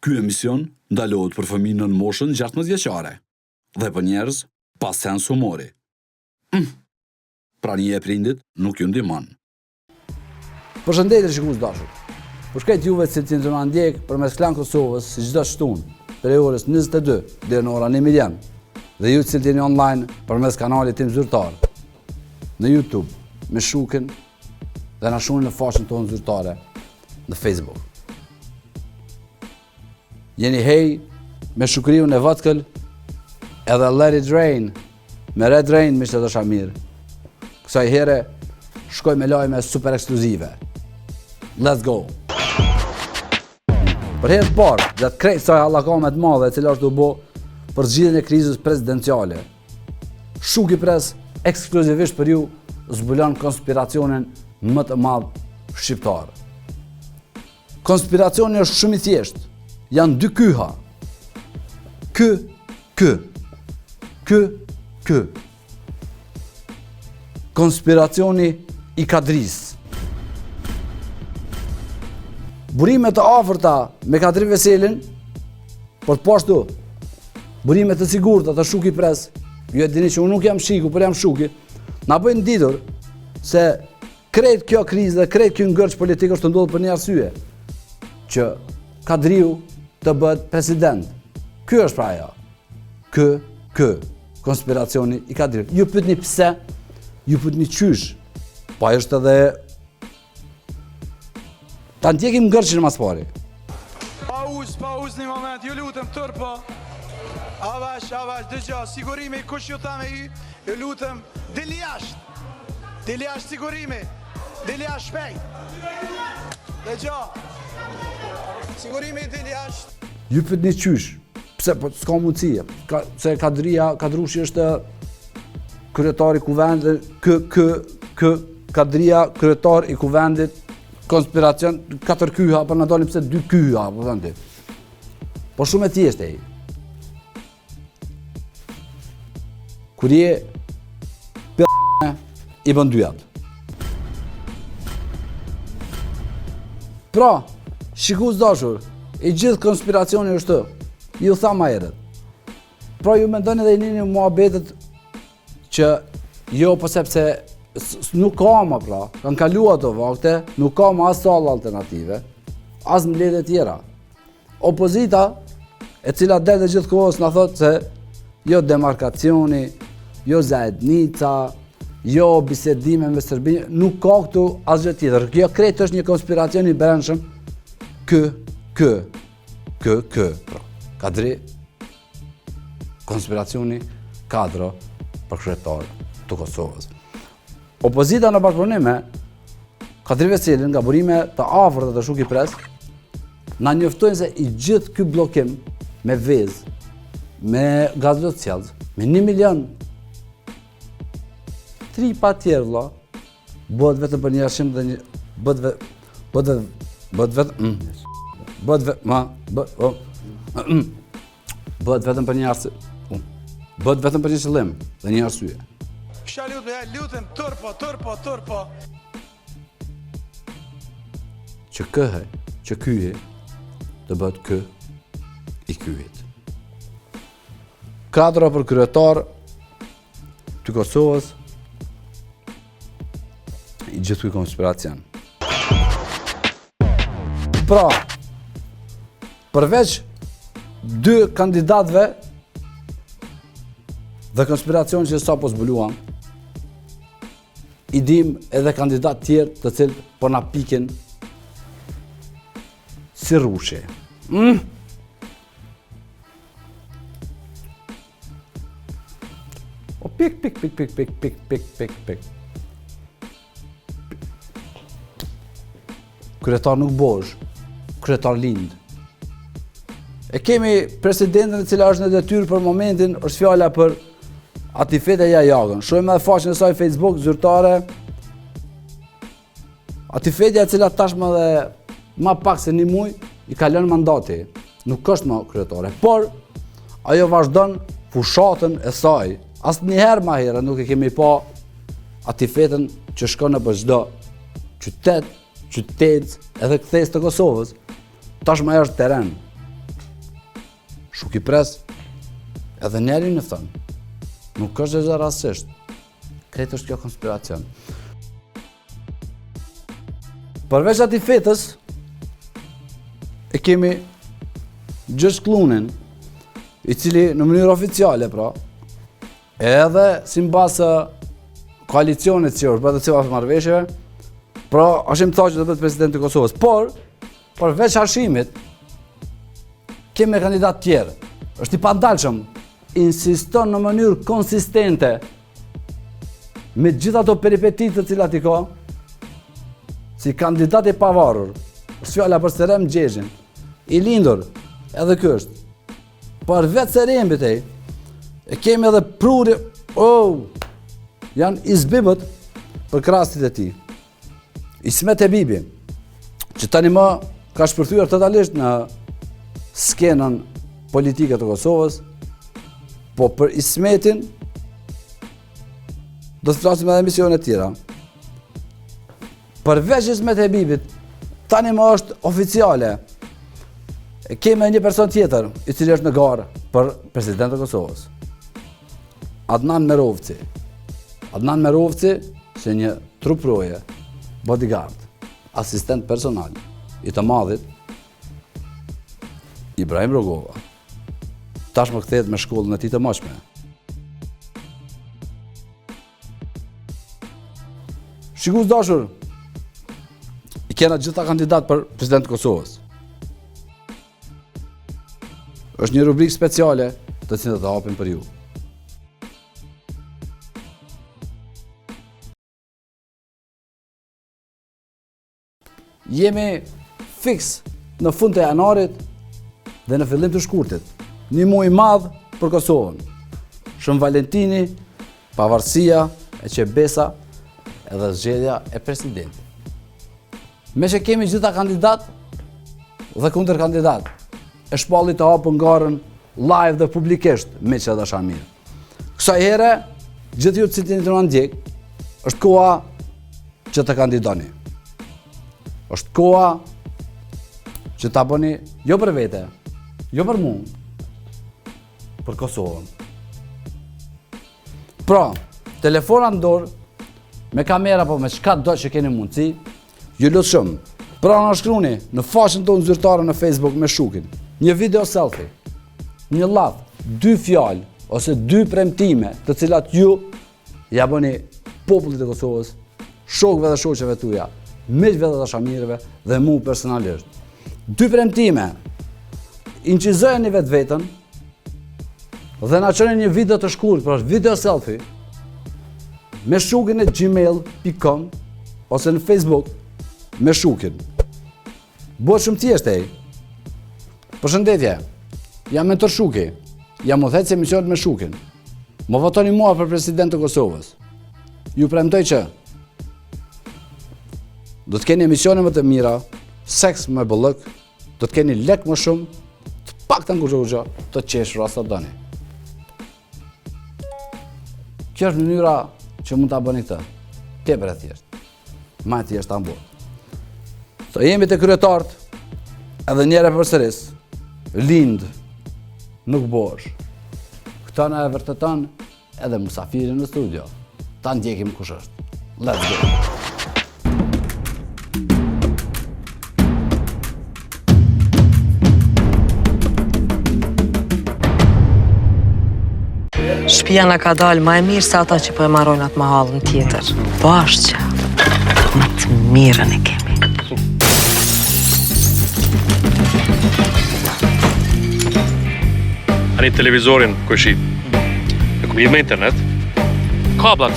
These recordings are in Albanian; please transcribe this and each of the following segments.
Ky emision ndalohet për fëmijë nën moshën 16 vjeçare dhe për njerëz pa sens humori. Pra një e prindit nuk ju ndihmon. Përshëndetje shikues dashur. Përshkret juve që të na ndjek përmes Klan Kosovës si çdo shtunë prej orës 22 deri në orën 1 dhe ju që jeni online përmes kanalit tim zyrtar në YouTube me Shukën dhe na shohini në faqen tonë zyrtare në Facebook. Jeni hej me Shukriun e Vodkël edhe Let It Rain me Red Rain me të dësha mirë. Kësaj here shkoj me lajme super ekskluzive. Let's go! Për herë të parë, gjatë krejt kësaj hallakamet të madhe e cila është u bë për zgjidhjen e krizës presidenciale, Shuki Press ekskluzivisht për ju zbulon konspiracionin më të madh shqiptar. Konspiracioni është shumë i thjeshtë. Janë dy kyha. Ky. Konspiracioni i Kadris. Burimet të afërta me Kadri Veselin, por poshtu, burimet të sigurta të Shuki Press, ju e dini që unë nuk jam Shiku, por jam Shuki, na bëjnë ditur se krejt kjo krizë dhe krejt kjo ngërç politik është të ndodhur për një arsye, që Kadriu të bëhet president. Ky është pra ajo. Ky konspiracioni i Kadriu. Ju pyetni pse, ju pyetni qysh. Po është edhe ta ndjekim ngërçin mas pari. Pauz një moment, ju lutem tërpo. Avash, dëgjo, sigurimi, kush ju tha me ju lutem, dili jashtë sigurimi, dili jashtë shpejt. Dëgjo, sigurimi dili jashtë. Ju pyetni qysh, pse, po s'ka mundësi, se Kadrushi është kryetar i kuvendit, Kadria kryetar i kuvendit, konspiracion, 4 kyha, për në dalim pse 2 kyha, po thënë. Po shumë e thjeshtë ai. Kur je i bën dyat. Pra, shikues dashur, i gjithë konspiracioni është të, ju tha ma herët. Pra ju mendoni dhe i nini muhabetet që jo po sepse nuk ka ma pra, kanë kalu ato vakte, nuk ka ma as sallë alternative, as mbledhje tjera. Opozita, e cila del dhe gjithë kohës në thotë se jo demarkacioni, jo zajednica, jo bisedime me Serbinë, nuk ka këtu asgjë tjetër. Kjo krejt është një konspiracion i brendshëm. Kadri, konspiracioni kadro për kryetar të Kosovës. Opozita në bashkëpunime, Kadri Veselin nga burime të afërta të Shuki Press, na njoftojnë se i gjithë ky blokim me vezë, me gazet sociale, me 1 milion, 3 pa tjerë vlla, bëhet vetëm për një arshim dhe një bëhet vetëm për një arsye. Bëhet vetëm për një qëllim dhe një arsye. Kisha lutem, tërpo. Që kyhe të bëhet kë i kyhet. Kadra për kryetar të Kosovës i gjithë ky konspiracion. Pra, përveç 2 kandidatëve dhe konspiracion që sa po zbuluam, i dim edhe kandidat tjerë të cilët po na pikin si rrushi. O pik. Kryetar nuk bosh, kryetar lind. E kemi presidentën e cila është në detyrë për momentin, është fjala për Atifete Jajagën. Shohim edhe faqen e saj Facebook zyrtare. Atifetja e cila tashmë dhe ma pak se 1 muaj i ka lënë mandati. Nuk është më kryetare, por ajo vazhdon fushatën e saj. Asnjëherë më herë nuk e kemi pa Atifetën që shkon në çdo qytet edhe kthes të Kosovës. Tashmë ajo është terren. Shuk i pres, edhe njeri në thënë. Nuk është dhe rastisht. Kretë është kjo konspiracion. Përveç ati fetës, e kemi Gjergj Klunin, i cili në mënyrë oficiale, pra, edhe si mbasë koalicionit që është bërë të cilat marrëveshjeve, pra, Hashim Thaçi do bëhet president i Kosovës. Por, përveç Hashimit, kemi kandidat tjerë. Është i pandalshëm, insiston në mënyrë konsistente me gjitha ato peripetit të cilat i ka, si kandidat i pavarur, është fjalla për Serem Gjezhin, i lindur, edhe ky është. Por vetë Serembit e kemi edhe pruri, janë izbibët për krastit e tij. Ismet Ebibi, që tani më ka shpërthyer totalisht në skenën politike të Kosovës, po për Ismetin do të flasim edhe emisione të tjera. Përveç Ismet Ebibit, tani më është oficiale. Kemi një person tjetër, i cili është në garë për presidentën e Kosovës. Adnan Merovci. Adnan Merovci, që një truproje, bodyguard, asistent personal, i të madhit, Ibrahim Rogova. Tash më kthehet me shkollën e tij të mëshme. Shikues dashur, i kena gjitha kandidat për president të Kosovës. Është një rubrikë speciale të cilën do hapim për ju. Jemi fiks në fund të janarit dhe në fillim të shkurtit. Një muaj madh për Kosovën. Shën Valentini, pavarësia e Qebesa edhe zgjedhja e presidentit. Me që kemi gjitha kandidat dhe kundër kandidat, e shpalli të hapën garën live dhe publikisht me që dasha mirë. Kësaj here, gjithë ju të cilin të në ndjek, është koha që të kandidoni. Është koha që ta bëni jo për vete, jo për mu, për Kosovën. Pra, telefona në dorë, me kamera po me çka do që keni mundësi, ju lutë shumë. Pra në shkruni në faqen tonë zyrtare në Facebook me Shukin, një video selfie, një llath, 2 fjalë ose 2 premtime të cilat ju ja bëni popullit e Kosovës, shokëve dhe shoqeve tuaja, miqve dhe dashamirëve dhe mu personalisht. 2 premtime, incizojeni vetveten dhe na çoni një video të shkurt, pra video selfie, me Shukin e gmail.com ose në Facebook me Shukin. Bëhet shumë thjeshtë ai. Përshëndetje, jam Mentor Shuki, jam udhëheqës emisionit me Shukin. Më votoni mua për president të Kosovës. Ju premtoj që do të keni emisione më të mira, seks më bollëk, do të keni lek më shumë, të paktën kushte të qeshur sa doni. Kjo është mënyra që mund ta bëni këtë. Tepër e thjeshtë. Më e thjeshtë ta bëj. Sa jemi të kryetarët, edhe njëre përsëris, lind, nuk bosh. Këta na e vërteton edhe musafiri në studio. Ta ndjekim kush është. Let's go! Shtëpia na ka dalë më e mirë se ata që po e marrojnë atë mahallën tjetër. Bashkë, më të mirën e kemi. Ani televizorin këshit, e ku lidh me internet, kablat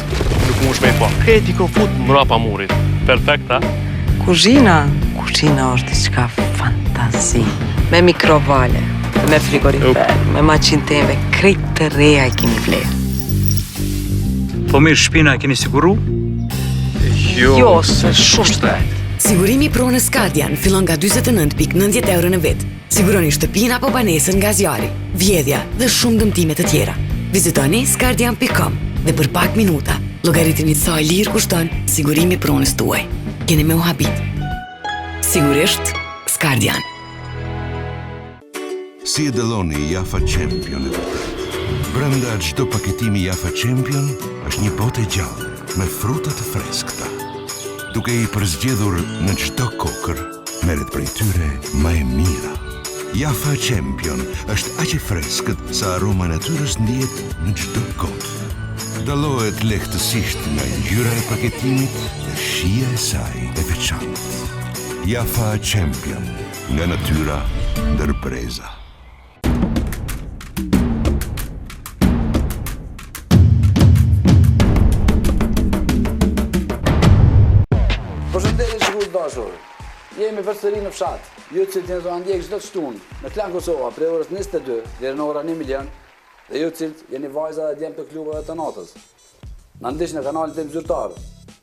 nuk mund shme i pa. Kreti ko fut mrapa murit. Perfekta. Kuzhina është diçka fantazi. Me mikrovale, me frigorifer, me maqinë teme, krejt të reja i kemi vlerë. Po mirë, shpina e keni siguru? Jo, se shumë shtrejt. Sigurimi pronës Skardian fillon nga 29.90 euro në vit. Siguroni shtëpinë apo banesën nga zjarri, vjedhja dhe shumë dëmtime të tjera. Vizitoni skardian.com dhe për pak minuta llogaritini sa e lirë kushton sigurimi pronës tuaj. Keni me u habit. Sigurisht Skardian. Si e dëlloni Jaffa Champion e vërtet? Brenda çdo paketimi Jaffa Champion është një botë e gjallë me fruta të freskëta. Duke i përzgjedhur në çdo kokër, merret prej tyre më e mira. Jaffa Champion është aq e freskët sa aroma e natyrës ndihet në çdo gotë. Dallohet lehtësisht nga ngjyra e paketimit dhe shija e saj e veçantë. Jaffa Champion, nga natyra ndër breza. Përshëndetje shikues dashur. Jemi përsëri në fshat. Ju që jeni të ndjek çdo të shtunë në Klan Kosova prej orës 22 deri në orën 1 milion dhe ju që jeni vajza dhe djem të klubeve të natës. Na ndiqni në kanalin tim zyrtar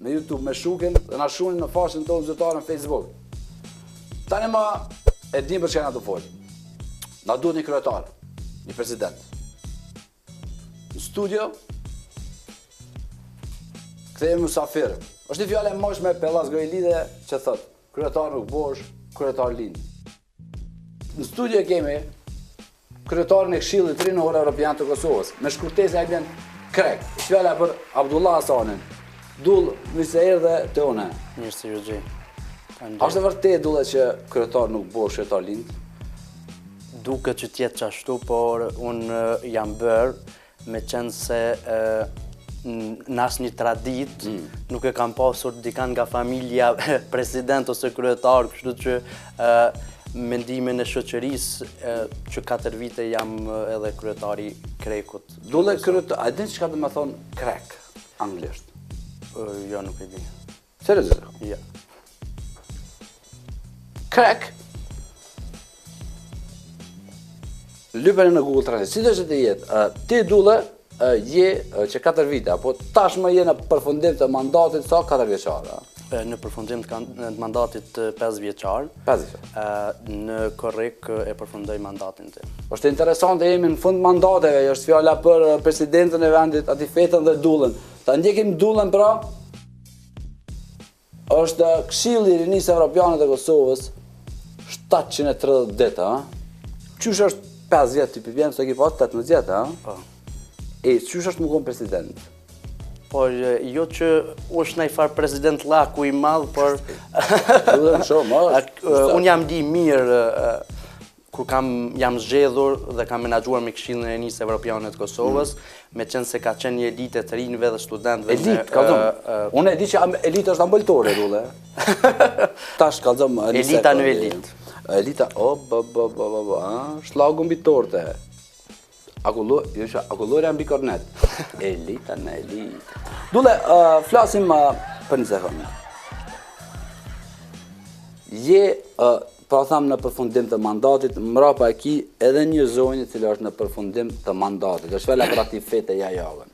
në YouTube me Shuken dhe na shohini në faqen tonë zyrtare në Facebook. Tani më e dim për çka na do fol. Na duhet një kryetar, një president. Në studio kthehemi mysafir. Është një fjalë e mëshme e Pellas Gojlide që thot, kryetar nuk bosh, kryetar lind. Në studio kemi kryetarin e Këshillit Rinor Evropian të Kosovës, me shkurtesë ai bën Krek. Fjala për Abdullah Hasanin. Dull, mirë se erdhe te unë. Mirë se ju gjej. Është vërtet dulla që kryetar nuk bosh, kryetar lind? Duket që tjetë qashtu, por unë jam bërë me qenë se në asë një tradit nuk e kam pasur dikan nga familja president ose kryetar, kështu që mendimin e shoqërisë që 4 vite jam edhe kryetari Krekut. Dulle kryetar, a din çka do të thonë Krek anglisht? Jo, nuk e di. Seriozisht? Ja. Krek lypën në Google Translate. Si do të jetë? Ti dulle je që 4 vite, apo tashmë je në përfundim të mandatit sa 4 vjeçar? Në përfundim të mandatit 5 vjeçar. 5 vjeçar. Në Korrek e përfundoj mandatin tim. Është interesante, jemi në fund mandateve, është fjala për presidentën e vendit, Atifetën dhe Dullën. Ta ndjekim Dullën pra, është Këshilli i Rinisë Evropiane të Kosovës 730 ditë, Qysh është 5 vjetë të pivjenë, së e ki pas 18 vjetë, Po. E, qysh është më konë president? Por jo që është nëjë farë president laku i madhë, por... Unë jam di mirë kur jam zgjedhur dhe kam menaxhuar me Këshillin e Rinisë Evropiane të Kosovës, me qenë se ka qenë një elitë të rinjve dhe studentëve. Elitë, kallëzëm. Unë e di që elitë është ambëltore, Rulle. Tash, kallëzëm. Elita në elitë. Elita, shlagu mbi torte. Akullorja mbi kornet. Elita në elitë. Dulle, flasim për një sekundë. Je, pra thamë në përfundim të mandatit, mrapa e ki edhe një zonjë cila është në përfundim të mandatit. Është fjala për Atifete Jajagën.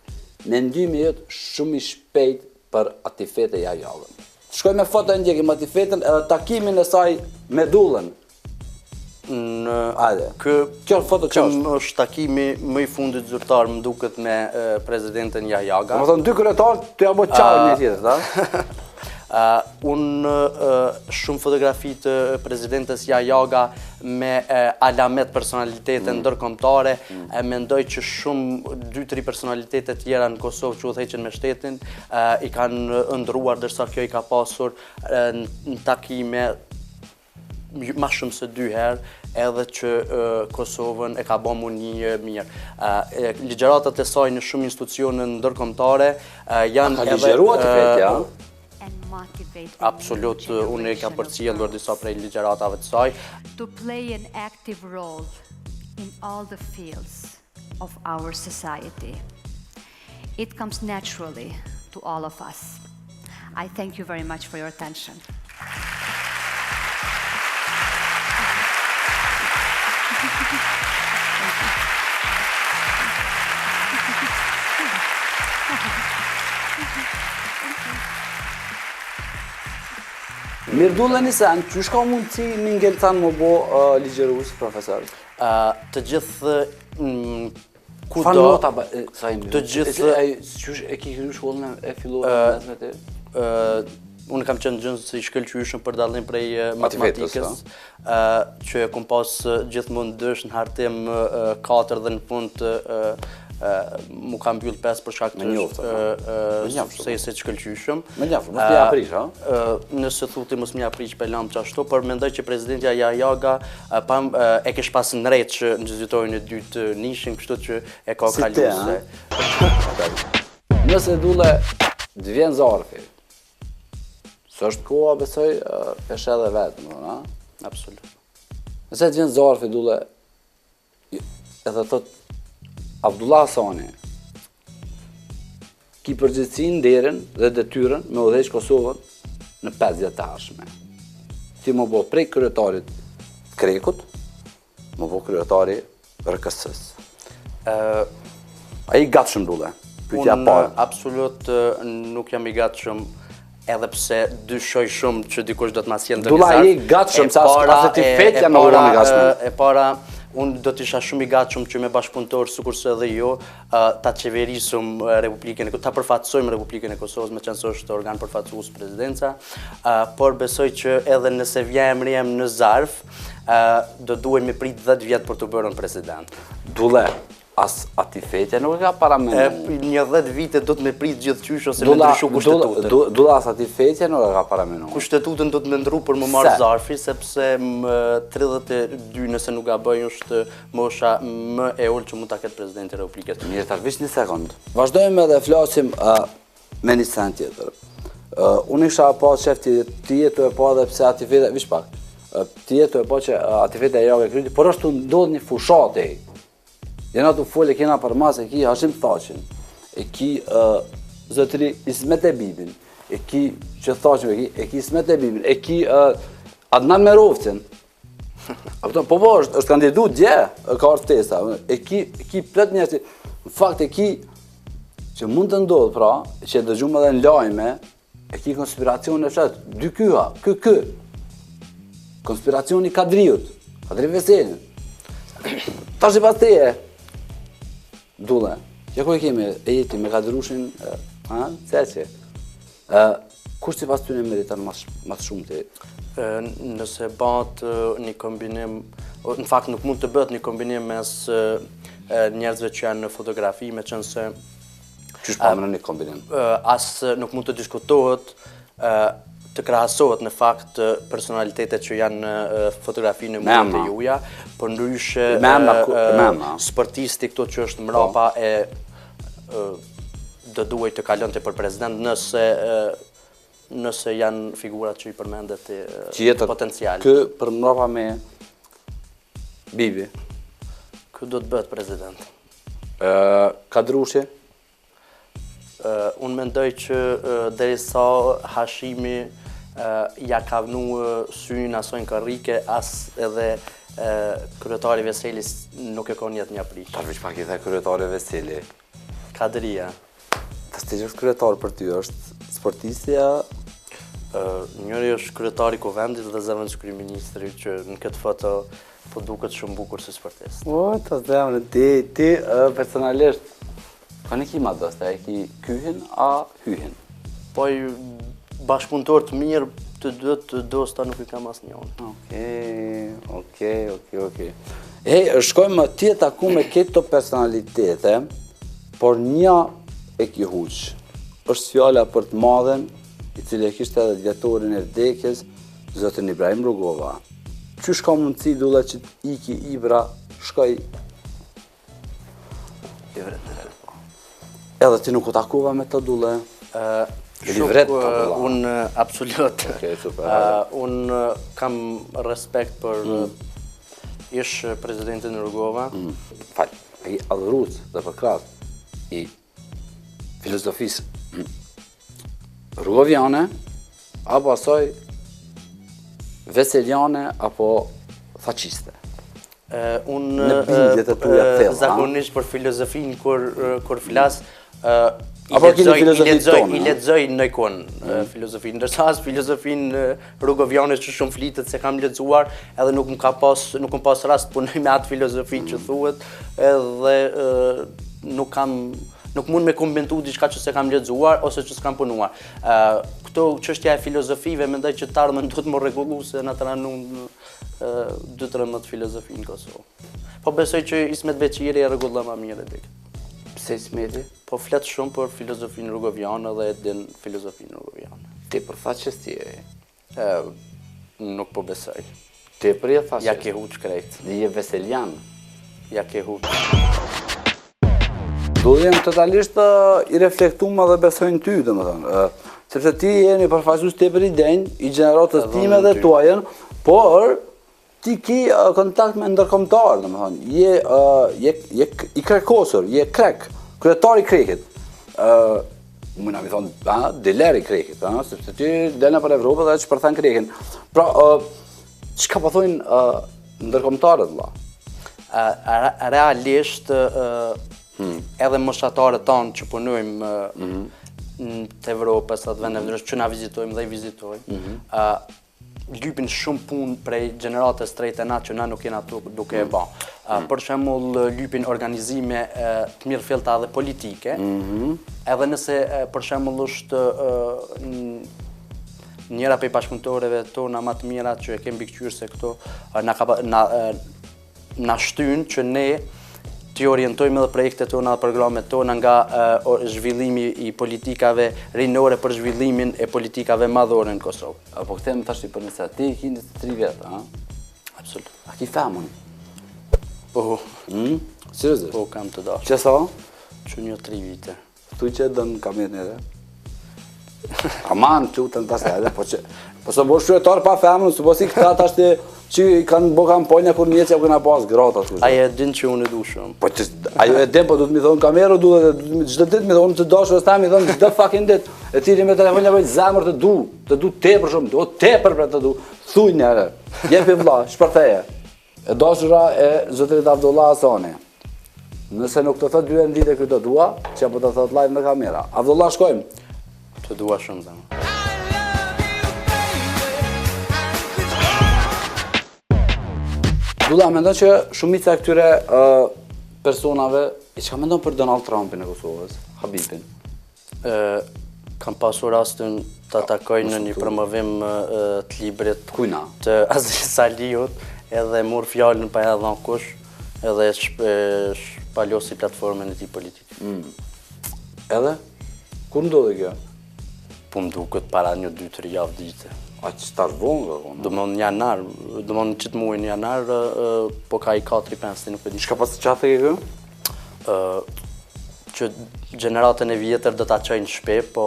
Mendimi jëtë shumë i shpejt për Atifete Jajagën. Shkoj me foto e ndjekim Atifetën edhe takimin e saj me Dullën. Kjo foto është takimi më i fundit zyrtar më duket me presidenten Jajaga. Më thonë 2 kryetarë të jabo qarë një tjetër, da? Unë shumë fotografi të presidentes Jajaga me alamet personalitete ndërkombëtare, mendoj që shumë 2-3 personalitete tjera në Kosovë që udhëheqen me shtetin i kanë ëndruar, dërsa kjo i ka pasur në takime ma shumë se 2 herë, edhe që Kosovën e ka bëmu një mirë. Ligjëratat e saj në shumë institucione ndërkombëtare janë edhe... Ka ligjëruar të vetja? Absolut, unë e ka përcjellur disa prej ligjëratave të saj. To play an active role in all the fields of our society. It comes naturally to all of us. I thank you very much for your attention. Mirë Dulle Nisan, që shka mundësi një ngeltan më bo ligjërues, profesor? Të gjithë kudo... Fan nota, të gjithë... E ki kërë shkollën e filluar në mesme të? unë kam qenë gjënë si shkëlqyshëm për dallim prej matematikës, që kom pas gjithmonë dësh në hartim 4 dhe në fund mu kam mbyll 5 për shkak të se shkëlqyshëm. Me njafë, mos t'ja aprish, ha? Nëse thuti mos m'ja aprish për lam qashtu, por mendoj që prezidentja Jajaga e kesh pas në rejtë që në gjëzitojnë e dytë nishin, kështu që e ka kalu se. Nëse dule të vjen zarfi, së është koha besoj peshe edhe vetë, ha? Absolut. Nëse të vjen zarfi dule, edhe thot Abdullah Hasani, ki përgjithsin derën dhe detyrën me udhëheq Kosovën në 5 vjet të ardhshme. Ti më bo prej kryetarit të Krekut, më bo kryetari RKS-s. A i gatshëm dule? Unë absolut nuk jam i gatshëm, edhe pse dyshoj shumë që dikush do të ma sjellë Dula, a i gatshëm, se asë ti fetja me uroni gatshme. E para, unë do t'isha shumë i gatshëm që me bashkëpunëtor, sikurse edhe jo, ta qeverisëm Republikën ta përfaqësojmë Republikën e Kosovës, me qenë se është organ përfaqësues presidenca, por besoj që edhe nëse vjen emri jem në zarf, do duhen me prit 10 vjet për të bërën president. Dule, as ati fetja nuk e ka paramenu. Një 10 vite do të me prit gjithë qysh ose me ndryshu kushtetutën. Dule, as ati fetja nuk e ka paramenu. Kushtetutën do të me ndru për më marrë zarfi, sepse më 32 nëse nuk ga bëjnë është mosha më e ullë që mund ta ketë presidenti Republikës. Mirë, tash vish një sekund. Vazhdojmë edhe flasim me një sen tjetër. Unë isha pa qef ti jetu e pa dhe pse ati fetja, vish pak, ti jetu e pa që ati fetja e jave kryti, por është të ndodhë një fushate. Jena të folë e kena për mas, e ki Hashim Thaqin, e ki zotëri Ismet e Bibin, e ki që Thaqin, e ki Ismet e Bibin, e ki Adnan Merovcin. Po është kandidu dje, ka orë testa, e ki plët njerësi, në fakt e ki që mund të ndodhë pra, që e dëgjumë edhe në lajme, e ki konspiracion e fshat, dy kyha, kë. Konspiracioni Kadriut, Kadri Veselin. Ta që pas teje, Dule, që ku e kemi e jeti me Kadrushin, Ceqe, kush që pas ty në meritan mas shumë të? Nëse bat një kombinim, në fakt nuk mund të bët një kombinim mes njerëzve që janë në fotografi, me qënë se... Qysh pa më në një kombinim? As nuk mund të diskutohet, të krahasohet në fakt personalitetet që janë në fotografi në mundët e juja, për ndryshe sportisti këto që është mrapa e do duaj të kalonte për president nëse janë figurat që i përmendet potencial. Kë për mrapa me Bibi? Kë do të bëhet president? Kadrushi? Unë mendoj që derisa Hashimi ja ka vënu syrin asojnë karrike, as edhe kryetari Veselis nuk e ka njetë një aprish. Ta veç pak i dhe kryetari Veseli. Kadria. Ta së të gjithë kryetar për ty është sportistja? Njëri është kryetari Kuvendit dhe zëvendës kryeministri që në këtë foto po duket shumë bukur si sportist. O, të zemre, ti personalisht ka në ki ma dosta, e ki kyhin a hyhin? Po i bashkëpunëtor të mirë të të dosta nuk i kam asë njën. Okej. Shkojmë ti e taku me këto personalitete, por një e ki huq. Është fjalla për të madhen, i cili e kishte edhe djetorin e vdekjes, zotën Ibrahim Rugova. Qysh ka mundësi Dula që iki Ibra, shkoj... Edhe ti nuk u takuva me të Dule? Unë absolut. Unë kam respekt për ish presidentin Rugova. Falj, e i adhëruc dhe për kratë i filozofisë Rugoviane, apo asoj Veseliane, apo faqiste. Unë zakonisht për filozofinë kur flas, i lexoj ndonjëherë filozofinë, ndërsa as filozofinë Rugoviane që shumë flitet se kam lexuar, edhe nuk më pas rast punoj me atë filozofi që thuhet, edhe nuk kam Nuk mund me komentu diçka që se kam lexuar ose që s'kam punuar. Këto çështja e filozofive mendoj që të ardhmen duhet më rregullu se na tranun 2-13 filozofi në Kosovë. Po besoj që Ismet Beqiri e rregullon më mirë dik. Pse Ismeti? Po flet shumë për filozofinë rrugoviane dhe e din filozofinë rrugoviane. Ti përfaqës ti e? Nuk po besoj. Ti për je faqës? Ja ke huç krejt. Dhe je Veselian? Ja ke huç. Do jem totalisht i reflektuar dhe besojnë ty, domethënë. Sepse ti je një përfaqësues tepër i denj, i gjeneratës time dhe tuajën, por ti ki kontakt me ndërkombëtar, domethënë. Je i krekosur, je krek, kryetar i Krekit. Mund mi thonë, diler i Krekit, sepse ti delna për Evropë dhe që përthen Krekin. Pra, çka po thojnë ndërkombëtarët, vëlla? Realisht, edhe moshatarët tanë që punojmë të Evropës, atë vende ndryshme që na vizitojmë dhe i vizitojmë, lypin shumë punë prej gjeneratës trejtë na që na nuk jena duke e ba. Për shembull, lypin organizime të mirëfillta dhe politike, edhe nëse për shembull është njëra prej bashkëpunëtorëve tona më të mira që e kemi mbikëqyrë se këto na shtyn që ne të orientojmë edhe projektet tona dhe programet tona nga zhvillimi i politikave rinore për zhvillimin e politikave madhore në Kosovë. Po këtem tash për nëse ti ki 23 vjetë, a? Absolut. A ki famën? Po. Seriozisht? Po, kam të dashur. Që sa? Që një 3 vite. Thuj që dënë kametin edhe? Aman, që utën tas edhe, po së bo shqyretar pa famën, së po si këta tash të që kanë bo kamponja kur njëtë që këna pas grata. Ajo e din që unë e du shumë. Po ajo e din, po du të mi thonë kamerë, gjithë dit mi thonë të dashur ta mi thonë gjithë fucking dit. E tiri me telefonja vojtë zemër të du tepër shumë, o tepër për të du. Thuj njëre, jepi vla, shpërtheje. E dashura e zotërit Avdullah Hasani. Nëse nuk të thot dy e në dite këtë dua, që po të thot live në kamera. Avdullah, shkojmë. Të dua shumë zemë. Dula, mendon që shumica e këtyre personave, i që ka mendon për Donald Trumpin e Kosovës, Habibin? Kam pasur rastin të takoj në një promovim të librit të Aziz Saliut, edhe mur fjallën pa e dhënë kush, edhe shpalosi platformën e tij politike. Edhe? Kur ndodhi kjo? Po më duket para një 2-3 javë dite. A që starë vongë? Dëmon janar, dëmon qëtë muajin janar, po ka i 4-5, nuk e di. Çka pas qatë e kjo? Që gjeneratën e vjetër do ta çojnë shpe, po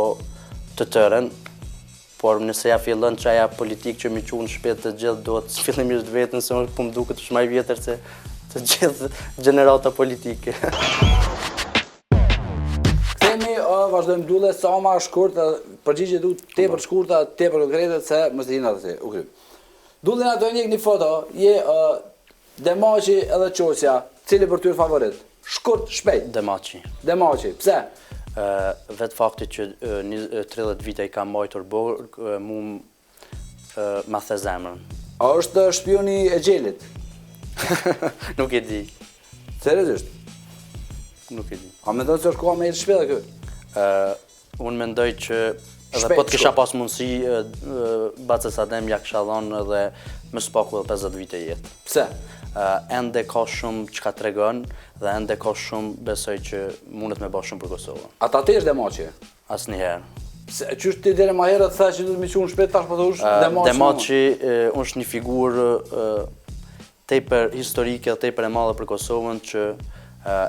të tërën, por nëse ja fillon çaja politik që mi qunë shpe të gjithë, do të fillimisht vetën, se po më duket është më i vjetër se të gjithë gjenerata politike. Vazhdojmë Dule, sa ma shkurt, përgjigje du tepër shkurta, tepër konkrete, se mos të hinë atë u kry. Dule nga të njëk një foto, je Demaci edhe Qosja, cili për tyre favorit? Shkurt, shpejt. Demaci. Demaci, pse? Vetë fakti që 30 vite i kam majtur borg, mu ma the zemrën. A është shpioni e gjelit? Nuk e di. Seriozisht? Nuk e di. A mendon se është koha me i shpejt dhe kjo? Unë mendoj që edhe po të kisha pas mundësi, Bacës Adem ja kisha dhënë edhe më spaku edhe 50 vite jetë. Pse? Ende ka shumë që ka tregon dhe ende ka shumë besoj që mundet me ba shumë për Kosovën. Ata te është Demaci? Asnjëherë. Qështë ti dere ma herët the që du të mi qunë shpejt tash për të ush Demaci? Demaci është një figurë tepër historike dhe tepër e madhe për Kosovën që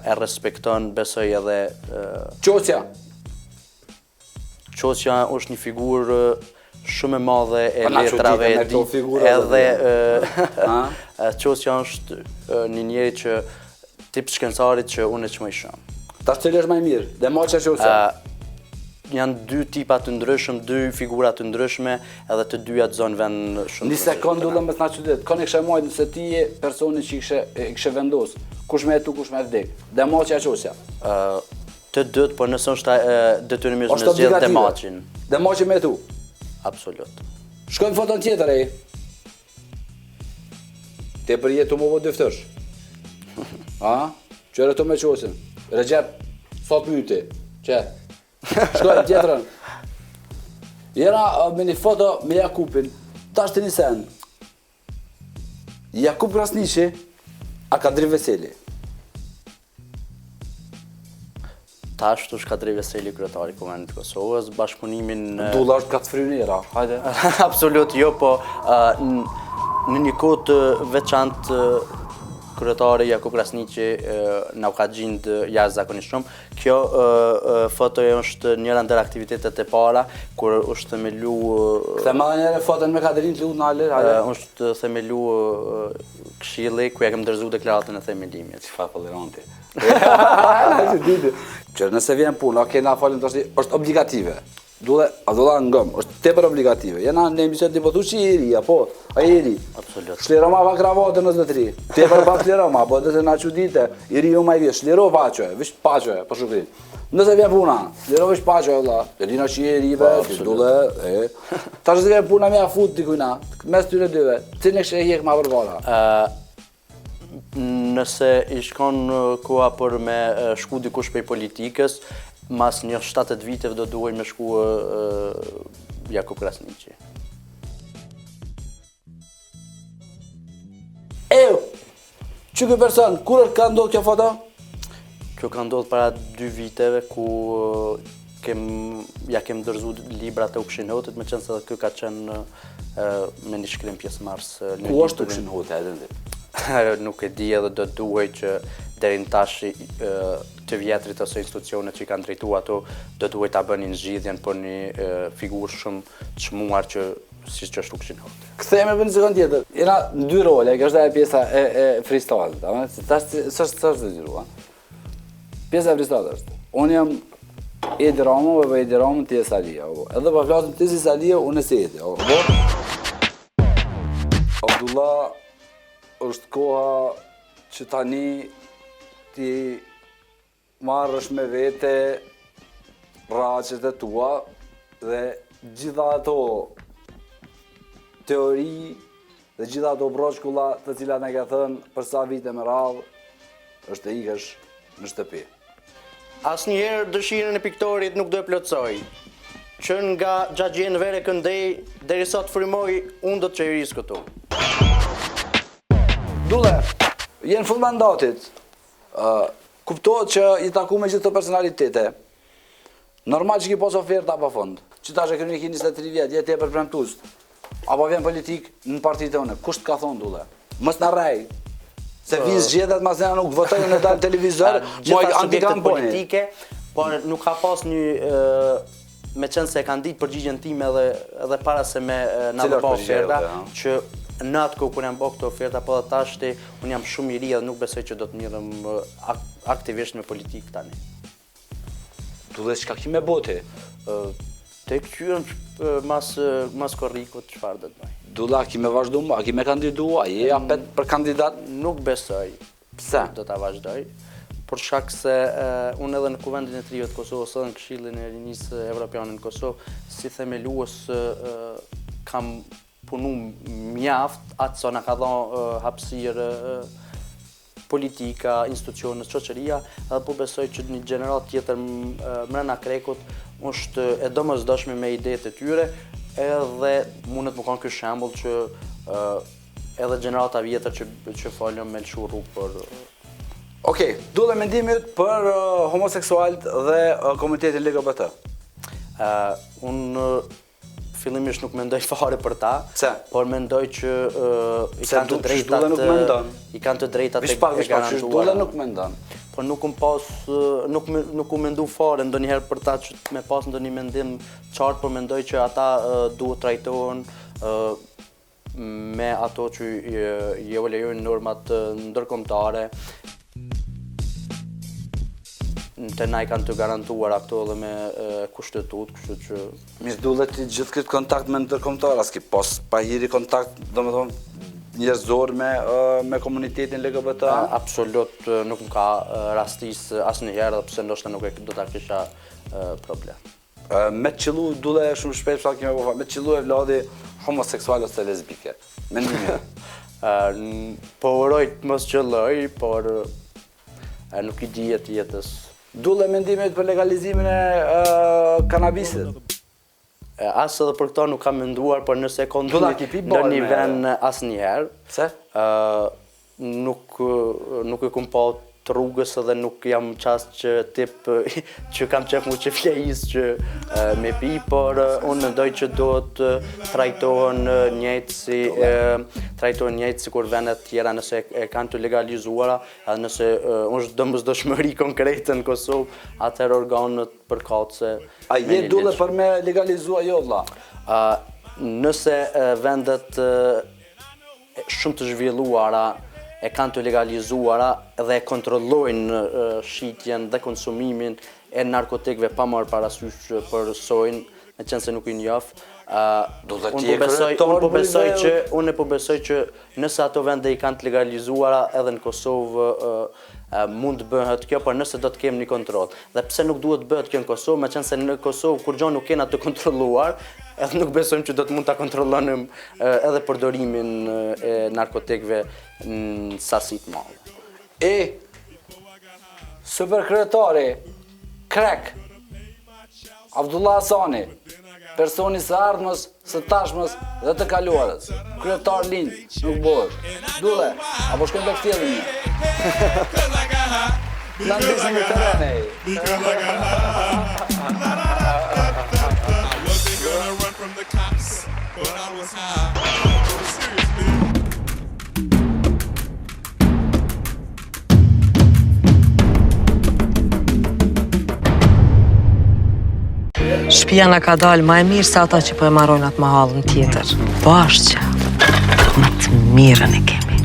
e respekton, besoj edhe... Qosja? Qosja është një figurë shumë e madhe e letrave e dit, edhe Qosja është një njeri që tip shkencarit që unë e qmoj shumë. Ta cili është maj mirë? Demaci e Qosja? Janë dy tipa të ndryshëm, dy figura të ndryshme, edhe të dyja të zonë vend shumë. Një sekundë dullëm mes na qytet, kënë i kështë majtë nëse ti je personi që i kështë vendosë, kush me tu, kush me vdek, Demaci e Qosja? Të dytë, por nësë është detyrimisht me zgjedh Demacin. Demaci me tu? Absolut. Shkojmë foton tjetër e? Te për jetu më vë dyftërsh. Qërë të me Qosin? Recep, Sa pyti, që? Shkojmë tjetërën. Jena me një foto me Jakupin, tash të një sen. Jakub Krasniqi, a Kadri Veseli? Tash të Kadri Veseli kryetari i Kuvendit të Kosovës, bashkëpunimin... Dulla është katë frynera, hajde. Absolut jo, po në një kohë të veçantë kryetari Jakub Krasniqi na u ka gjindë jashtëzakonisht shumë. Kjo foto është njëra ndër aktivitetet e para kur është themelu... Kthe ma dhe njëre foton me Kadrin të lutë në alër, hajde. është themelu këshilli ku ja kem ndërzu deklaratën e themelimit. Çfarë toleranti. Që nëse vjen puna, na falem tash, është obligative. Dulla ngëm, është tepër obligative. Jena në emision të po që i ri, apo? A i ri? Absolut. Shliroma pa kravatë në zëtëri. Tepër pa shliroma, po dhe të na qudite, i ri ju ma i vje, shliro paqoje, vish paqoje, për shukri. Nëse vjen puna, shliro vish paqoje, valla. E dina që i rive, dulle, Ta që se vjen puna me a fut dikujna, mes tyre dyve, cilë në kështë e hjek ma përbara? Nëse i shkon koha për me shku dikush prej politikës, mas një 7-8 viteve do duhej me shku Jakub Krasniqi. Që këj person, kur ka ndodhë kjo foto? Kjo ka ndodhë para 2 viteve ku ja kem dërzu librat e Ukshinhotit, me qenë se dhe kjo ka qenë me një shkrim pjesëmarrës. Ku është Ukshinhoti, e dëndi? Nuk e di edhe do duhej që deri në tash të vjetrit ose institucionet që i kanë drejtu ato do duhej ta bënin zgjidhjen për një figurë shumë çmuar që siç është Ukshinhoti. Kthehemi për një sekondë tjetër. Jena në 2 role, kjo është ajo pjesa e freestyle-it, a s'është dëgjuar. Pjesa e freestyle është. Unë jam Edi Ramo, apo Edi Ramo ti je Salia, edhe po flasim ti si Salia, unë si Edi, Abdullah, është koha që tani ti marrësh me vete rraqet e tua dhe gjitha ato teori dhe gjitha ato broshkulla të cilat ne ka thënë për sa vite me radhë është të ikësh në shtëpi. Asnjëherë dëshirën e piktorit nuk do e plotësoj. Që nga Xhaxhi në vere këndej, derisa të frymoj, unë do të çejeris këtu. Dulle, jenë fund mandatit, kuptohet që i taku me gjithë të personalitete, normal që ki pos oferta pa fund, që ta që kënë i 23 vjetë, jetë e për premtus, apo vjen politik në partitë të une, kusht ka thonë Dulle? Mës në rej, se vinë zgjedet mas nena nuk votojnë në dalë televizor, moj antikamponi. Politike, por nuk ka pas një, me qenë se e kanë ditë përgjigjen time edhe para se me na dhe pa oferta, që në atë kohë kur jam bërë këtë oferta, po dhe tashti, unë jam shumë i ri dhe nuk besoj që do të mirëm aktivisht me politikë tani. Dulle, që ka ki me bote? Të këqyrën mas korrikut, çfarë do të bëj? Dulle, a ki me vazhdu, a ki me kandidu, a je apet për kandidat? Nuk besoj. Pse? Do ta vazhdoj. Për shkak se unë edhe në Kuvendin e Trive të Kosovës, edhe në Këshillin e Rinisë Evropiane në Kosovë, si themelues kam punu mjaft atë sa na ka dhënë hapësirë politika, institucionet, shoqëria, edhe po besoj që një gjenerat tjetër mrena Krekut është e domosdoshme me idetë e tyre, edhe mundet më kanë ky shembull që edhe gjenerata vjetër që folën me lëshu rrugë për... Okej, Dulle, mendimit për homoseksualt dhe komunitetin LGBT. Unë fillimisht nuk mendoj fare për ta, por mendoj që i kanë të drejtat e garantuara. Dulle nuk mendon. Po nuk u mendu fare ndonjëherë për ta që me pas ndonjë mendim qartë, por mendoj që ata duhet trajtohen me ato që jo lejojnë normat ndërkombëtare. Të na i kanë të garantuar ato dhe me kushtetut, kështu që... Mirë, Dulle, ti gjithë këtë kontakt me ndërkombëtar, as ki pas pa hiri kontakt, do me thonë, njerëzor me komunitetin LGBT? Absolut, nuk më ka rastis asë njëherë, dhe pëse ndoshta nuk do ta kisha problem. Me të qëllu, Dulle, shumë shpejt, me të qëllu e vladi homoseksual ose lesbike? Mendimi? Po uroj të mos qëlloj, por nuk i dijet jetës Dulle mendimet për legalizimin e kanabisit. Asë edhe për këto nuk kam menduar, por nëse Dulla ki pi ball ndonjë me- vend asnjëherë. Pse? Nuk e kum pa të rrugës edhe nuk jam qast që tip që kam qef mu që flejis që me pi, por unë mendoj që do të trajtohen njëjtë si kur vendet tjera nëse e kanë të legalizuara, edhe nëse është domosdoshmëri konkrete në Kosovë, atëherë organet përkatëse. A je dulle për me legalizua jo vlla? Nëse vendet shumë të zhvilluara e kanë të legalizuara dhe e kontrollojnë shitjen dhe konsumimin e narkotikëve pa marrë parasysh për sojnë, me qenë se nuk i njoh. Unë po besoj që nëse ato vende i kanë të legalizuara edhe në Kosovë mund të bëhet kjo, por nëse do të kemi një kontroll. Dhe pse nuk duhet bëhet kjo në Kosovë, me qenë se në Kosovë kur gjë nuk kena të kontrolluar, edhe nuk besojmë që do të mund ta kontrollonim edhe përdorimin e narkotikëve në sasi të madhe. Superkryetari Krek Abdullah Hasani, personi së ardhmës, së tashmës dhe të kaluarës. Kryetar lind, nuk bëhet. Dulle, apo shkojmë të ftjellin një. Në ndisëm në terene. Shtëpia na ka dalë më e mirë se ata që po e marrojnë atë mahallën tjetër. Bashkë, më të mirën e kemi.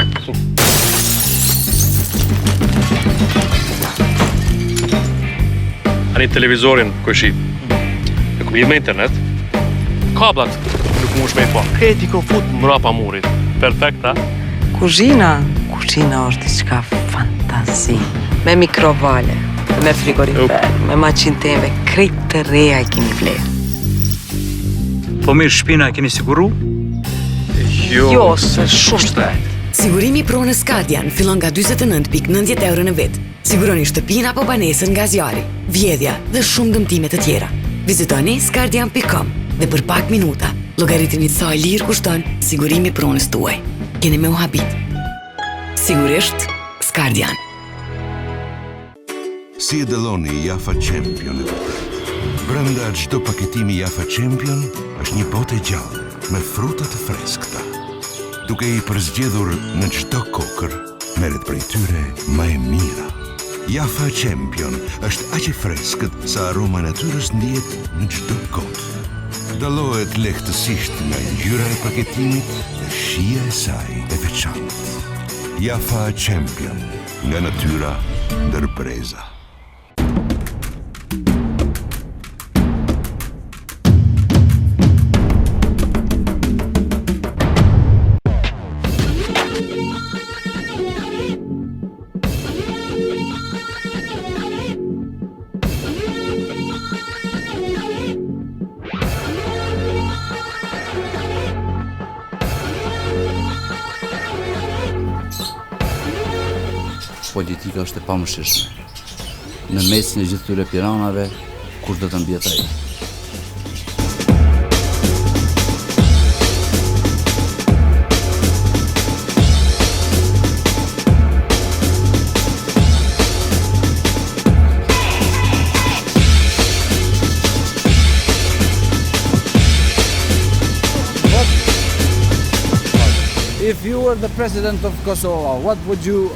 Ani televizorin ku e shih. E ku lidh me internet. Kablat nuk mund me pa. Kreti ko fut mrapa murit. Perfekta. Kuzhina është diçka fantazi. Me mikrovale, me frigorifer, me maqinë teme, krejt të reja I kemi vlerë. Po mirë, shpina e keni siguru? Jo, se shumë shtrejt. Sigurimi pronës Skadian fillon nga 29.90 euro në vit. Siguroni shtëpinë apo banesën nga zjarri, vjedhja dhe shumë dëmtime të tjera. Vizitoni skardian.com dhe për pak minuta llogaritini sa I lirë kushton sigurimi pronës tuaj. Keni me u habit. Sigurisht Skardian. Si e dëlloni Jafa Champion e vetë. Brenda çdo paketimi Jafa Champion është një botë e gjallë me fruta të freskëta. Duke I përzgjedhur në çdo kokër, merret prej tyre më e mira. Jafa Champion është aq e freskët sa aroma e natyrës ndihet në çdo gotë. Dallohet lehtësisht nga ngjyra e paketimit dhe shija e saj e veçantë. Jafa Champion, nga natyra ndër breza. Politika është e pamëshirshme. Në mesin e gjithë këtyre piranave, kush do të mbjet ai? If you were the president of Kosovo, what would you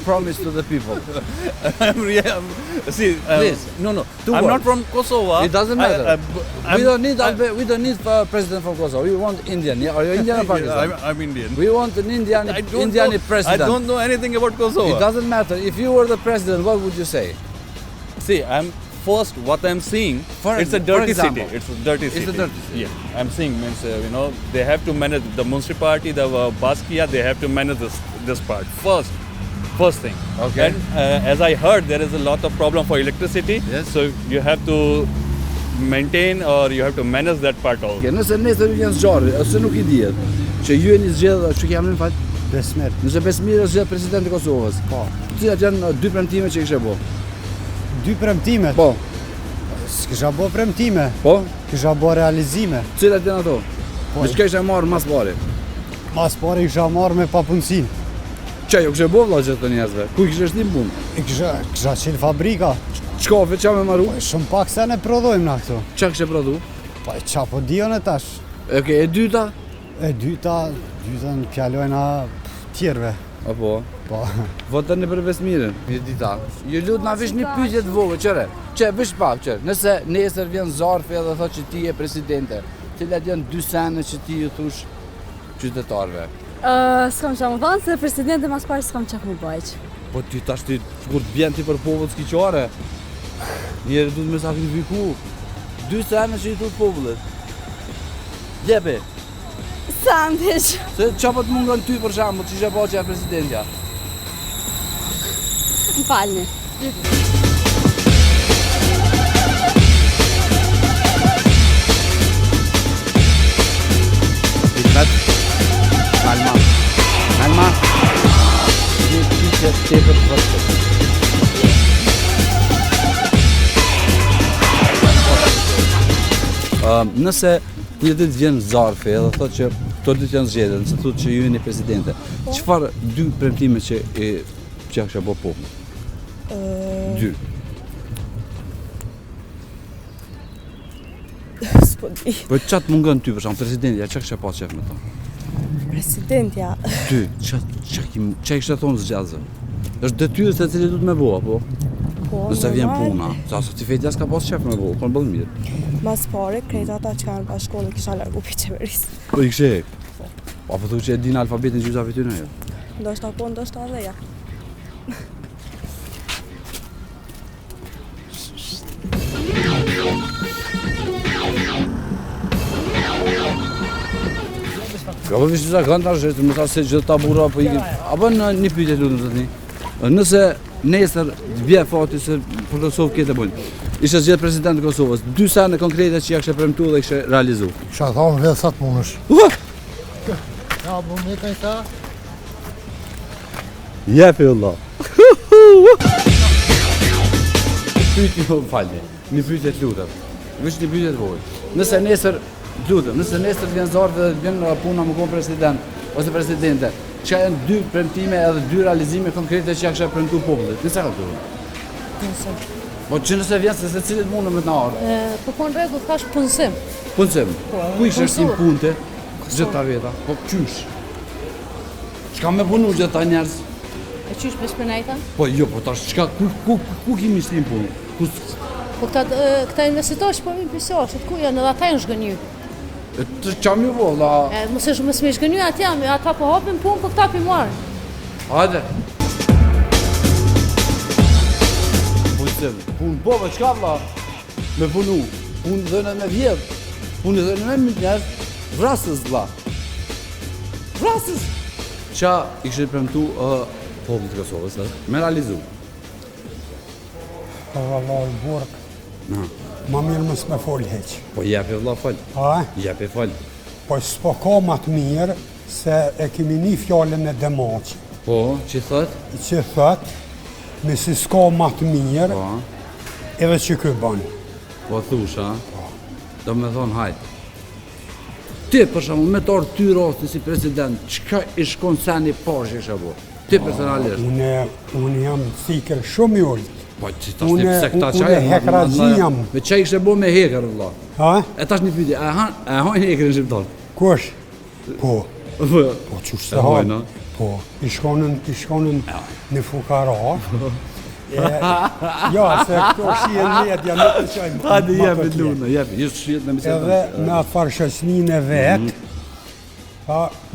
promise to the people? Please. No. Two I'm words. not from Kosovo. It doesn't matter. We don't need a president from Kosovo. We want Indian. Yeah? Are you Indian or Pakistan? I'm Indian. We want an Indian president. I don't know anything about Kosovo. It doesn't matter. If you were the president, what would you say? See, first what I'm seeing, it's a dirty city. It's a dirty city. It's a dirty city. Yeah, I'm seeing means they have to manage the municipality, the Baskia. They have to manage this part first thing. Okay. And as I heard, there is a lot of problem for electricity. Yes. So you have to maintain or you have to manage that part also. Nëse nesër ju vjen zgjarri, ose nuk I dihet, që ju jeni zgjedhur, çu kemi në fal? Besmir. Nëse Besmir është zgjedhur presidenti I Kosovës. Po. Cilat janë dy premtime që kishe bë? dy premtimet. Po. S'kisha bo premtime. Po? Kisha bo realizime. Cilat janë ato? Me çka isha marrë mas pari? Mas pari isha marrë me papunësin. Qa, jo kështë bo vla që të njerëzve? Ku i kështë shtim punë? Kisha qenë fabrika. Çkafe qa me maru? Shumë pak se ne prodhojmë na këtu. Qa kështë produ? Qa po dion e tash. E dyta? E dyta në pjallojna tjerve. Apo? Po. Votën në për Besmirin, një dita. Ju lutë na vish një pyetje të vogël, qëre. Vish pak, qëre. Nëse nesër vjen Zarfi edhe thot që ti je presidente, cilat janë 2 sene që ti ju thush qytetarëve? S'kam qa më thonë, se presidente mas pari s'kam qak më bajq. Po ti tash ti, kur të bjen ti për popull s'ki qare, njerë du të me sakrifiku. 2 sene që i thut popullet. Jepi. Sandish. Se qa po të mungon ty për shambull që ishe po që e presidentja? Më falni. Hikmet. Kalma. Një pyetje tjetër të vërtet. Nëse një ditë vjen Zarfi edhe thot që këto ditë janë zgjedhje, nëse thot që ju jeni presidente, çfarë 2 premtime që kisha bo popull? 2. S'po di. Po çat mungon ty për shkak presidentja, çka kisha pas qef me to? Presidentja. 2, çka kisha thonë zgjazë? Është detyrë se cili duhet me bo, apo? Po, nëse vjen puna, sa ti fetja s'ka pas qef me bo, kon bëll mirë. Mas pare, krejta ata që kanë pa shkollë kisha largu për qeverisë. Po i kështë apo thu që e din alfabetin gjysave ty në jo? Ndoshta po, ndoshta edhe ja. Apo vishë sa kanë tash, më tha se gjithë ta burra apo ikin. Apo në një pyetje lutem zotni. Nëse nesër vjen fati se për Kosovë këtë bën. Ishte zgjedh president të Kosovës, 2 sene konkrete që ja kishe premtuar dhe kishe realizuar. Kisha thonë vetë sa të munësh. Ja, bu me kaj ta. Jepi Allah. Pyetje më falni. Një pyetje të lutem. Veç një pyetje të vogël. Nëse nesër nëse nesër vjen Zarfi dhe vjen puna më kon president ose presidente, çka janë 2 premtime edhe 2 realizime konkrete që ja kisha premtuar popullit? Nëse ka këtu. Po që nëse vjen se secilit mundë me të na ardhë? Po po në rregull, thash punësim. Punësim? Ku ishte shtim punte? Gjithë ta veta. Po qysh? Çka me punu gjithë ta njerëz? E qysh me shpenajta? Po jo, po tash çka ku kimi shtim punë? Po këta investitorë që po vinë pjesë jashtë, ku janë edhe ata janë zhgënjur. Qa mi vo, la... Mos me zhgënjur atja, ata po hapin punë, po këta pi marrin. Hajde. Punë bove, qka vla? Me punu. Punë dhënë me vjetë. Punë dhënë me njerëz. Vrasës vla. Vrasës. Qa i kështë premtu popullit të Kosovës, me realizu? Valla i burk. Ma mirë mës me folë heq. Po jepi vla fol. A? Jepi fol. Po s'po ka ma të mirë se e kemi një fjallën e Demaqi. Po, që thët? Që thët, me si s'ka ma të mirë, edhe që kë banë. Po thush, a? Do me thonë hajtë. Ti, për shumë, me të orë ty rosti si president, qëka i shkon seni pashë i shabo? Ti personalisht? Unë jam cikër shumë i ullët. Po, që tash një pse këta qaj? Unë hekrazi jam. Me qaj i shte bo me heker, vëlla. Ha? E tash një pyetje, e hajnë hekerin shqiptar? Kush? Po. Po, qështë se hajnë? Po, i shkonën në fukara. Ja, se këto shien media nuk të qajmë. Hadi jepi luna, jepi, jeshtë shiet në misetë. Edhe me atë farshësnin e vetë,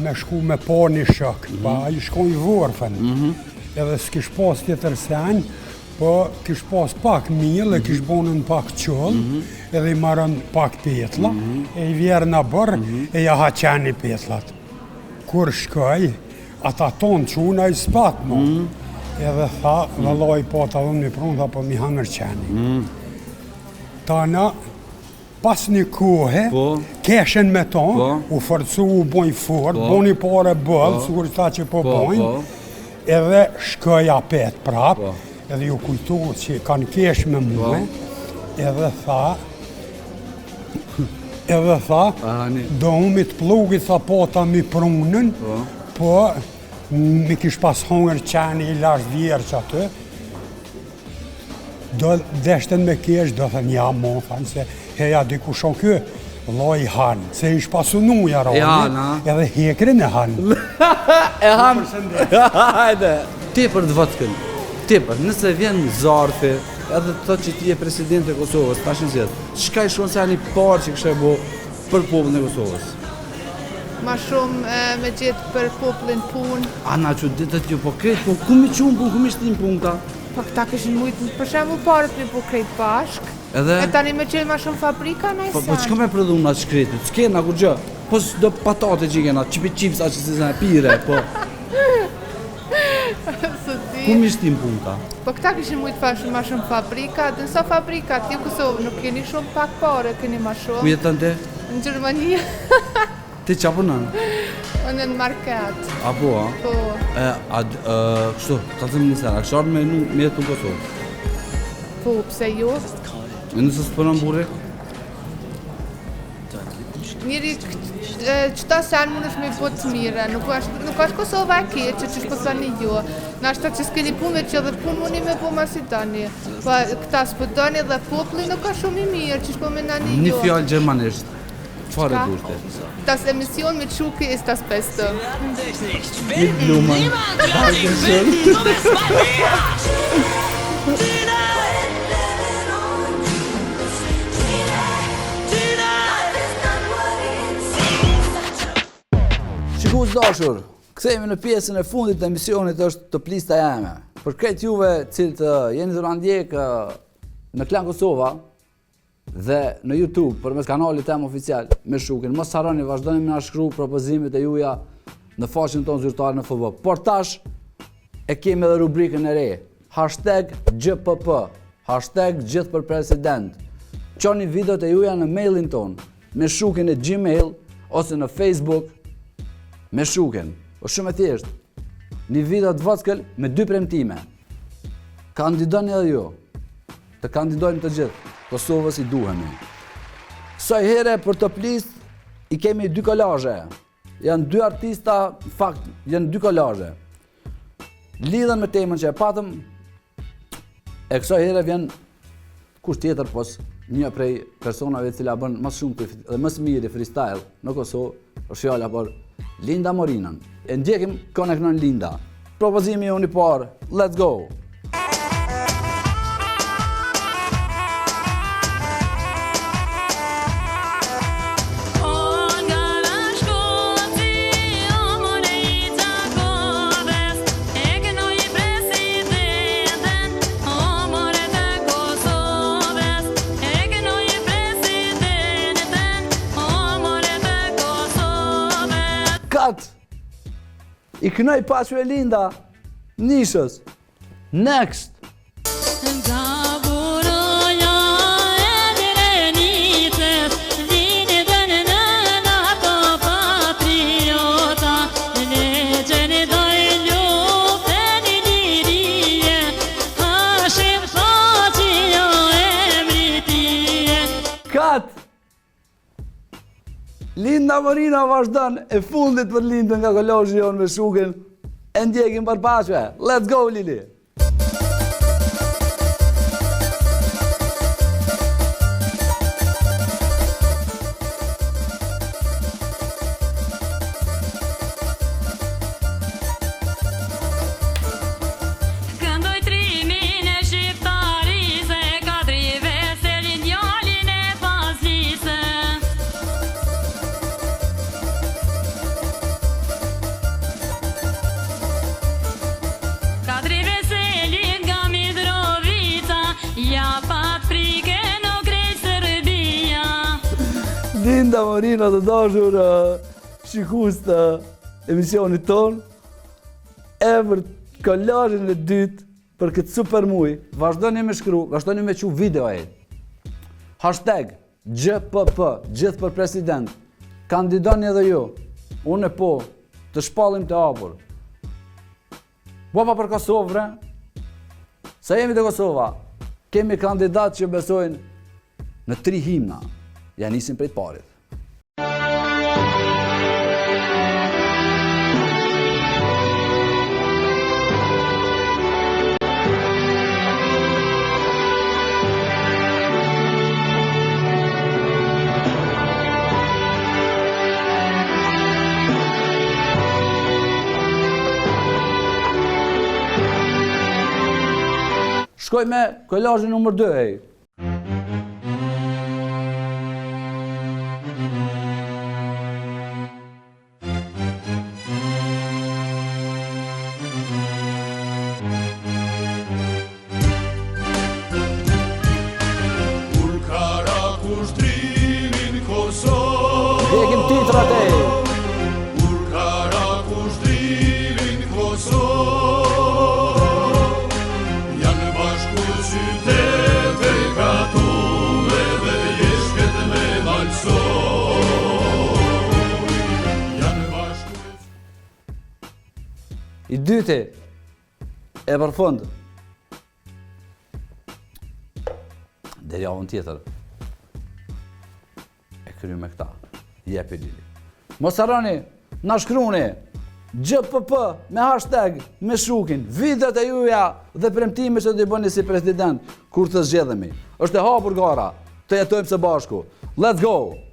me shku me pa një shok, i shkon i vorëfën. Edhe s'kish pas tjetër sen, po kish pas pak mil, e kish bonën pak qëllë, edhe i marën pak petla, e i vjerë në bërë, e ja ha qeni petlat. Kur shkoj, ata tonë quna i spatë më. Edhe tha, vëllaj po të dhëmë një prunë, tha po mi hangër qeni. Tana, pas një kohë, keshen me tonë, u forcu u bojnë fort, boni pare bëllë, sigur ta që po bojnë, edhe shkoj apet prapë, edhe ju kujtu që kanë kesh me mua, edhe tha, do umit plugit, tha po ta mi prunën, po mi kish pas hongër qani i lash vjerë që aty, do deshten me kesh, do thënë ja mo, thanë se heja diku shon kë, loj hanë, se ish pasunuja rani, edhe hekrin e hanë. E hanë, hajde, ti për të vodkën, ti për, nëse vjen zarfi, edhe të thotë që ti je president e Kosovës, pashin zjetë, çka i shon se ani parë që kështë e bo për popullin e Kosovës? Ma shumë me gjithë për popullin punë. Ana që ditët ju po krejt, po ku mi qunë punë, ku mi shtim punë ta? Po këta këshin mujtë, për shemull parët mi po krejt bashkë. Edhe? E tani me qenë ma shumë fabrika në Po çka me prodhu nga shkretit? S'kena kur gjë. Po do patate që kena, qipi qipsa që si zene pire, po. Ku mi shtim punë ta? Po këta këshin mujtë ma shumë fabrika, dhe nësa fabrikat, ju Kosovë nuk keni shumë pak pare, keni ma shumë. Ku jetën te? Në Gjermania. Ti qa punën? Unë në market. A po, a? Po. Kështu, ta të më nësera, kështë ardhë me jetë në Kosovë? Po, pse ju? E nëse së përën burri? Njëri, qëta sen mund është me botë të mire, nuk është Kosova e keqë, që është pësani ju. Në ashtë që s'keni punë që dhe punë mundi me po masi tani. Po, këta s'pëtani dhe popli nuk ka shumë i mirë, që shpo me nani ju. Një fjallë gjermanisht. Qfarë e dushte? Das emission mit Schuke ist das Beste. Mit Blumen. Dankeschön. Shikues dashur, kthehemi në pjesën e fundit të emisionit, është Top Lista jeme. Për këtë juve cilët jeni të na ndjek në Klan Kosova dhe në YouTube përmes kanalit tem oficial me Shukin, mos harroni, vazhdoni me na shkruaj propozimet e juaja në faqen tonë zyrtare në FB. Por tash e kemi edhe rubrikën e re. #GPP, #gjithë për president. Çoni videot e juaja në mailin ton, me Shukin e Gmail ose në Facebook me Shukin. O shumë e thjeshtë. Një video të vockël me 2 premtime. Kandidoni edhe ju. Të kandidojmë të gjithë. Kosovës i duhemi. Saj here për Top List i kemi 2 kolazhe. Janë 2 artista, në fakt, janë 2 kolazhe. Lidhen me temën që e patëm, e kësaj here vjen kush tjetër pos një prej personave cila bën më shumë dhe më mirë freestyle në Kosovë, është fjala për Linda Morinën. E ndjekim koneknon Linda. Propozimi unë i parë, let's go! I kënoj pasur e Linda, nishës. Next! Kat! Linda Morina vazhdon e fundit për Lindën nga kolazhi jonë me Shukin. E ndjekim përpashme. Let's go, Lili! Linda Morina të dashur shikues të emisionit ton, e për kolazhin e dytë për këtë super muj, vazhdoni me shkru, vazhdoni me qu video e. #GPP, gjithë për president. Kandidoni edhe ju. Unë e po, të shpallim të hapur. Bopa për Kosovë, Sa jemi të Kosova, kemi kandidat që besojnë në 3 himna. Ja nisim prej të parit. Shkoj me kolazhin numër 2, ej. Kur Karakush drinin Kosovë, Hekim titrat, ej. Kur Karakush drinin Kosovë, I dyti, e për fund, deri javën tjetër, e kryjmë me këta, jepi dili. Mos harroni, na shkruni, GPP me hashtag me Shukin, videot e juja dhe premtime që do i bëni si president kur të zgjedhemi. Është e hapur gara, të jetojmë së bashku. Let's go!